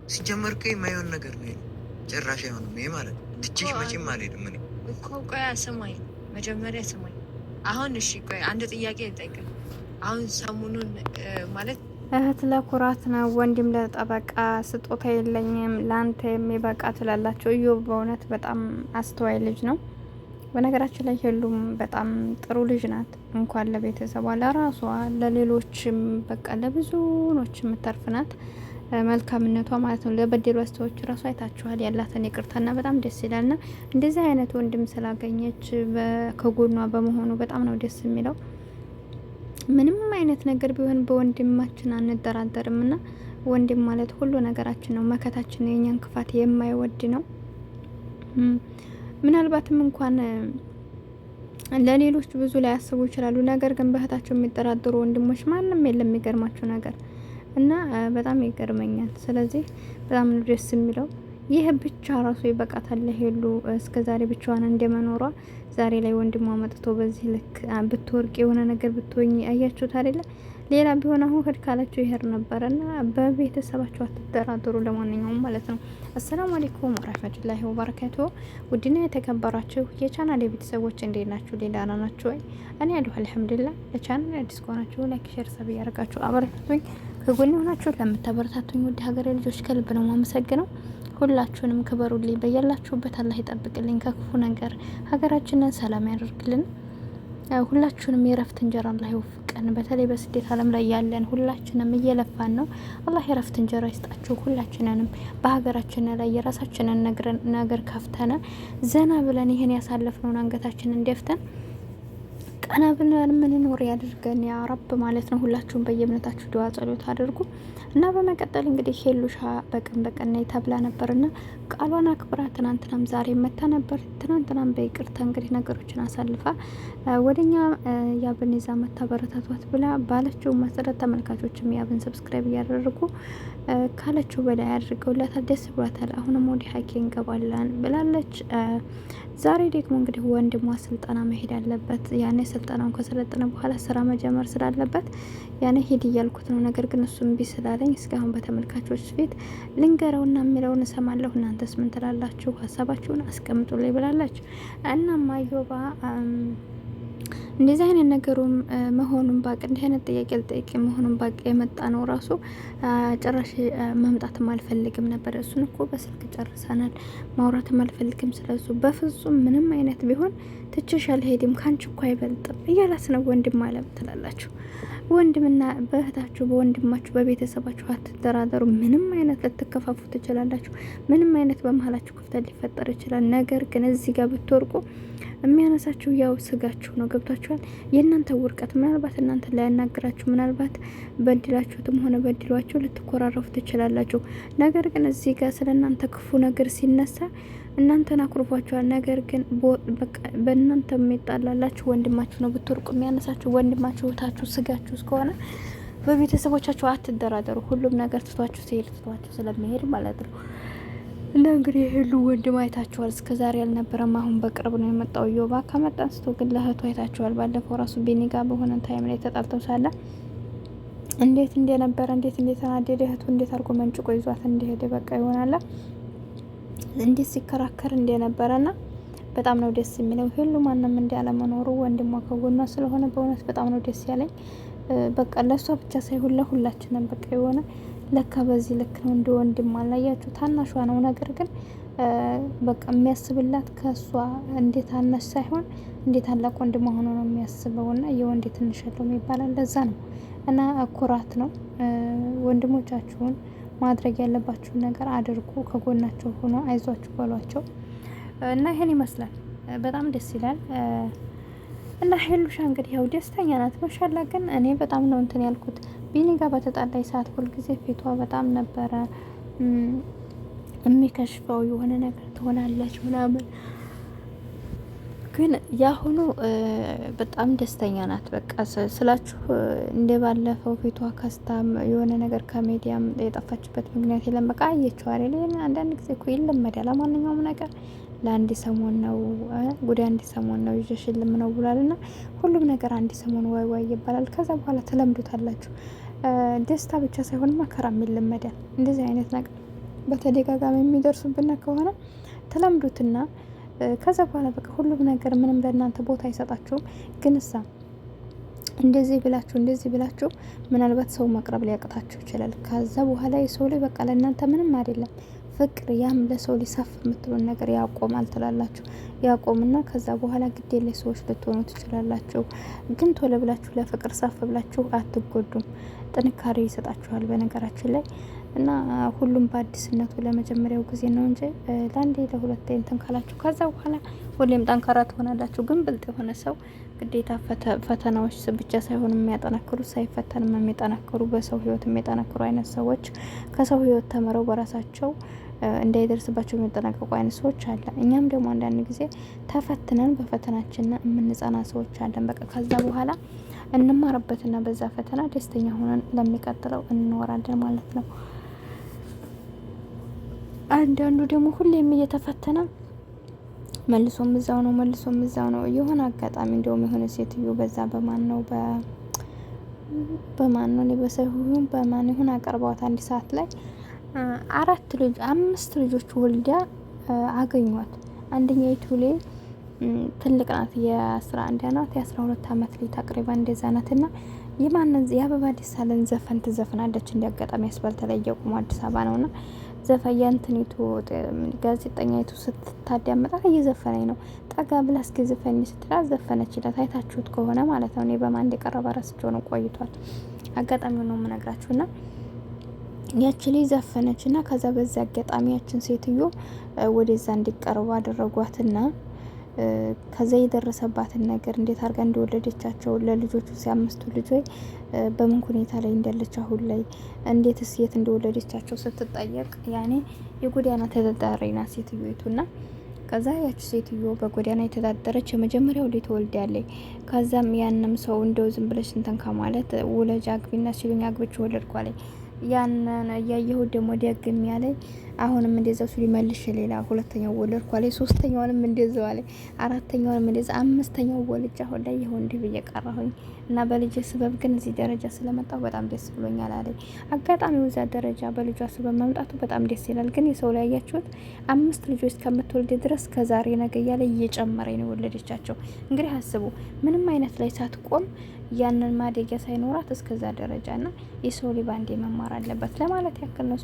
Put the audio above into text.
ሲጀመር እኮ የማይሆን ነገር ነው ጭራሽ አይሆንም ይሄ ማለት ትችሽ መቼም አልሄድም እኔ እኮ ቆይ ስማኝ መጀመሪያ ስማኝ አሁን እሺ ቆይ አንድ ጥያቄ ልጠይቅህ አሁን ሰሞኑን ማለት እህት ለኩራት ነው ወንድም ለጠበቃ ስጦታ የለኝም ላንተ የሚበቃ ትላላችሁ እዮብ በእውነት በጣም አስተዋይ ልጅ ነው በነገራችን ላይ ሁሉም በጣም ጥሩ ልጅ ናት እንኳን ለቤተሰቧ ለራሷ ለሌሎችም በቃ ለብዙዎች የምትተርፍ ናት መልካምነቷ ማለት ነው ለበደሉ ሰዎች ራሱ አይታችኋል ያላትን ይቅርታና በጣም ደስ ይላልና እንደዚህ አይነት ወንድም ስላገኘች ከጎኗ በመሆኑ በጣም ነው ደስ የሚለው ምንም አይነት ነገር ቢሆን በወንድማችን አንደራደርምና ወንድም ማለት ሁሉ ነገራችን ነው መከታችን የኛን ክፋት የማይወድ ነው ምናልባትም እንኳን ለሌሎች ብዙ ላይ ያስቡ ይችላሉ ነገር ግን በእህታቸው የሚጠራጠሩ ወንድሞች ማንንም የለም የሚገርማቸው ነገር እና በጣም ይገርመኛል ስለዚህ በጣም ነው ደስ የሚለው ይህ ብቻ ራሱ ይበቃታል ለሄሉ እስከዛሬ ብቻዋን እንደመኖሯ ዛሬ ላይ ወንድሟ መጥቶ በዚህ ልክ ብትወርቅ የሆነ ነገር ብትወኝ አያችሁት አይደለ ሌላ ቢሆን አሁን ሄድ ካላችሁ ይሄር ነበርና በቤተሰባችሁ አትደራደሩ ለማንኛውም ማለት ነው አሰላሙ አለይኩም ወራህመቱላሂ ወበረካቱ ውድና የተከበራችሁ የቻናሌ ቤተሰቦች እንዴት ናችሁ ሌላ ናችሁ ወይ እኔ አለሁ አልহামዱሊላህ ለቻናሌ አዲስ ከሆናችሁ ላይክ ሼር ሰብ ያደርጋችሁ አበረታቱኝ ከጎኔ ሆናችሁ ለምታበረታቱኝ ውድ ሀገሬ ልጆች ከልብ ነው ማመሰግነው ሁላችሁንም ክበሩልኝ በያላችሁበት አላህ ይጠብቅልኝ ከክፉ ነገር ሀገራችንን ሰላም ያደርግልን ሁላችሁንም የረፍት እንጀራ አላህ ይወፍቀን በተለይ በስደት ዓለም ላይ ያለን ሁላችንም እየለፋን ነው አላህ የረፍት እንጀራ ይስጣችሁ ሁላችንንም በሀገራችን ላይ የራሳችንን ነገር ከፍተና ዘና ብለን ይሄን ያሳለፍነውን አንገታችንን ደፍተን ቀና ብለን ምንኖር ያድርገን ያ ረብ ማለት ነው ሁላችሁም በየእምነታችሁ ዱዓ ጸሎት አድርጉ እና በመቀጠል እንግዲህ ሄሉሻ በቀን ተብላ ነበርና ቃሏን አክብራ ትናንትናም ዛሬ መታ ነበር ትናንትናም በይቅርታ እንግዲህ ነገሮችን አሳልፋ ወደኛ ያብን ይዛ መታ በረታቷት ብላ ባለችው መሰረት ተመልካቾችም ያብን ሰብስክራይብ ያደርጉ ካለችው በላይ አድርገውላታል ደስ ብሏታል አሁንም ወዲ ሀኪ እንገባለን ብላለች ዛሬ ደግሞ እንግዲህ ወንድሟ ስልጠና መሄድ አለበት ያኔ ስልጠናውን ከሰለጠነ በኋላ ስራ መጀመር ስላለበት ያኔ ሄድ እያልኩት ነው ነገር ግን እሱም ቢስላለኝ እስካሁን በተመልካቾች ፊት ልንገረውና የሚለውን እሰማለሁ እናንተስ ምን ትላላችሁ ሀሳባችሁን አስቀምጡልኝ ብላለች እና ማዮባ እንደዚህ አይነት ነገሩም መሆኑን ባቅ እንዲህ አይነት ጥያቄ ልጠይቅ መሆኑን ባቅ የመጣ ነው ራሱ ጭራሽ መምጣትም አልፈልግም ነበር እሱን እኮ በስልክ ጨርሰናል ማውራትም አልፈልግም ስለሱ በፍጹም ምንም አይነት ቢሆን ትችሽ አልሄድም ካንቺ እኮ አይበልጥም እያላት ነው ወንድም አለም ትላላችሁ ወንድምና በእህታችሁ በወንድማችሁ በቤተሰባችሁ አትደራደሩ ምንም አይነት ልትከፋፉ ትችላላችሁ ምንም አይነት በመሀላችሁ ክፍተት ሊፈጠር ይችላል ነገር ግን እዚህ ጋር ብትወርቁ የሚያነሳችሁ ያው ስጋችሁ ነው ገብታችኋል የእናንተ ውርቀት ምናልባት እናንተ ላይ ያናግራችሁ ምናልባት በድላችሁትም ሆነ በድሏችሁ ልትኮራረፉ ትችላላችሁ ነገር ግን እዚህ ጋር ስለናንተ ክፉ ነገር ሲነሳ እናንተን አኩርፏችኋል ነገር ግን በቃ በእናንተ የሚጣላላችሁ ወንድማችሁ ነው ብትወርቁ የሚያነሳችሁ ወንድማችሁ እህታችሁ ስጋችሁ እስከሆነ በቤተሰቦቻችሁ አትደራደሩ ሁሉም ነገር ትቷችሁ ሲሄድ ትቷችሁ ስለሚሄድ ማለት ነው እና እንግዲህ ሁሉ ወንድም አይታችኋል እስከዛሬ ያልነበረም አሁን በቅርብ ነው የመጣው ዮባ ከመጣ አንስቶ ግን ለእህቱ አይታችኋል ባለፈው ራሱ ቤኒጋ በሆነ ታይም ላይ ተጣልተው ሳለ እንዴት እንደነበረ እንዴት እንደተናደደ እህቱ እንዴት አድርጎ መንጭቆ ይዟት እንደሄደ በቃ ይሆናል እንዴት ሲከራከር እንደነበረና በጣም ነው ደስ የሚለው ሁሉ ማንንም እንዳለ መኖሩ ወንድሟ ከጎኗ ስለሆነ በእውነት በጣም ነው ደስ ያለኝ በቃ ለሷ ብቻ ሳይሆን ለሁላችንም በቃ የሆነ ለካ በዚህ ልክ ነው እንደ ወንድም አላያችሁ ታናሿ ነው ነገር ግን በቃ የሚያስብላት ከሷ እንዴት አነስ ሳይሆን እንዴት ታላቅ ወንድም ሆኖ ነው የሚያስበውና የወንድ ትንሽ ያለው ይባላል ለዛ ነው እና ኩራት ነው ወንድሞቻችሁን ማድረግ ያለባችሁ ነገር አድርጉ ከጎናቸው ሆኖ አይዟችሁ በሏቸው እና ይሄን ይመስላል በጣም ደስ ይላል እና ሄሉሻ እንግዲህ ያው ደስተኛ ናት ማሻአላ ግን እኔ በጣም ነው እንትን ያልኩት ቢኒ ጋር በተጣላይ ሰዓት ሁሉ ጊዜ ፊቷ በጣም ነበረ የሚከሽፈው የሆነ ነገር ትሆናለች ምናምን ግን ያሁኑ በጣም ደስተኛ ናት በቃ ስላችሁ እንደባለፈው ፊቷ ከስታም የሆነ ነገር ከሚዲያም የጠፋችበት ምክንያት የለም በቃ አየችው አይደል አንዳንድ ጊዜ እኮ ይለመዳል ለማንኛውም ነገር ለአንድ ሰሞን ነው ጉድ አንድ ሰሞን ነው ይጀሽልም ነው ብሏልና ሁሉም ነገር አንድ ሰሞን ዋይ ይባላል ከዛ በኋላ ተለምዱታላችሁ ደስታ ብቻ ሳይሆን መከራም ይለመዳል እንደዚህ አይነት ነገር በተደጋጋሚ የሚደርሱብን ከሆነ ተለምዱትና ከዛ በኋላ በቃ ሁሉም ነገር ምንም ለእናንተ ቦታ አይሰጣችሁም። ግን እሳ እንደዚህ ብላችሁ ምናልባት ሰው መቅረብ ሊያቅታችሁ ይችላል። ከዛ በኋላ የሰው ላይ በቃ ለእናንተ ምንም አይደለም ፍቅር ያም ለሰው ሊሳፍ የምትሉን ነገር ያቆማል ትላላችሁ። ያቆምና ከዛ በኋላ ግድ የለሽ ሰዎች ልትሆኑ ትችላላችሁ። ግን ቶሎ ብላችሁ ለፍቅር ሳፍ ብላችሁ አትጎዱም። ጥንካሬ ይሰጣችኋል በነገራችን ላይ እና ሁሉም በአዲስነቱ ለመጀመሪያው ጊዜ ነው እንጂ ለአንዴ ለሁለቴ እንትን ካላችሁ ከዛ በኋላ ሁሌም ጠንካራ ትሆናላችሁ። ግን ብልጥ የሆነ ሰው ግዴታ ፈተናዎች ብቻ ሳይሆን የሚያጠናክሩ ሳይፈተንም የሚጠናክሩ በሰው ህይወት የሚጠናክሩ አይነት ሰዎች ከሰው ህይወት ተምረው በራሳቸው እንዳይደርስባቸው የሚጠናቀቁ አይነት ሰዎች አለ። እኛም ደግሞ አንዳንድ ጊዜ ተፈትነን በፈተናችን የምንጸና ሰዎች አለን። በቃ ከዛ በኋላ እንማርበትና በዛ ፈተና ደስተኛ ሆነን ለሚቀጥለው እንኖራለን ማለት ነው። አንዳንዱ ደግሞ ሁሌም እየተፈተነ መልሶም እዛው ነው። የሆነ አጋጣሚ እንደውም የሆነ ሴትዮ በዛ በማን ነው እኔ በሰሁን በማን ይሁን አቀርባዋት አንድ ሰዓት ላይ 5 ልጆች ወልዳ አገኟት። አንደኛይቱ ላይ ትልቅ ናት፣ የ11 ናት፣ የ12 አመት ላይ ተቅሪባ እንደዛ ናት። እና የማንን የአበባ ደሳለን ዘፈን ትዘፍናለች። እንዲያጋጣሚ ያስባል ተለየ ቁሞ አዲስ አበባ ነውና ዘፈያንትኒቱ ጋዜጠኛይቱ ስትታዳምጣት እየዘፈነኝ ነው። ጠጋ ብላ እስኪ ዘፈኝ ስትላት ዘፈነችላት። አይታችሁት ከሆነ ማለት ነው። እኔ በማን እንደቀረበ ረስቼው ነው ቆይቷል። አጋጣሚው ነው የምነግራችሁና ያቺ ልጅ ዘፈነችና ከዛ በዛ አጋጣሚ ያችን ሴትዮ ወደዛ እንዲቀርቡ አደረጓትና ከዛ የደረሰባትን ነገር እንዴት አድርጋ እንደወለደቻቸው ለልጆቹ ሲያምስቱ ልጆች በምን ሁኔታ ላይ እንዳለች አሁን ላይ እንዴትስ የት እንደወለደቻቸው ስትጠየቅ ያኔ የጎዳና ተዳዳሪ ናት ሴትዮይቱና ከዛ ያቺ ሴትዮ በጎዳና የተዳደረች የመጀመሪያው ልጅ ትወልዳለች። ከዛም ያንም ሰው እንደው ዝም ብለሽ እንትን ከማለት ወለጅ አግቢና ሲሉኝ አግብቼ ወለድኳለኝ። ያንን እያየሁት ደግሞ ደግም ያለኝ አሁንም እንደዛው ሲሉ መልሽ ሌላ ሁለተኛው ወለድኩ አለኝ። ሶስተኛውንም እንደዛው አለኝ። አራተኛውንም እንደዛ አምስተኛው ወልጅ አሁን ላይ ይሁን እንዲህ ብዬ ቀረሁኝ እና በልጅ ስበብ ግን እዚህ ደረጃ ስለመጣሁ በጣም ደስ ብሎኛል አለኝ። አጋጣሚው እዛ ደረጃ በልጇ ስበብ መምጣቱ በጣም ደስ ይላል። ግን የሰው ላይ ያያችሁት 5 ልጆች ከምትወልድ ድረስ ከዛሬ ነገ እያለ እየጨመረ ነው የወለደቻቸው። እንግዲህ አስቡ ምንም አይነት ላይ ሳትቆም ያንን ማደጊያ ሳይኖራት እስከዛ ደረጃ እና የሰው ልጅ ባንዴ መማር አለበት ለማለት ያክል ነው።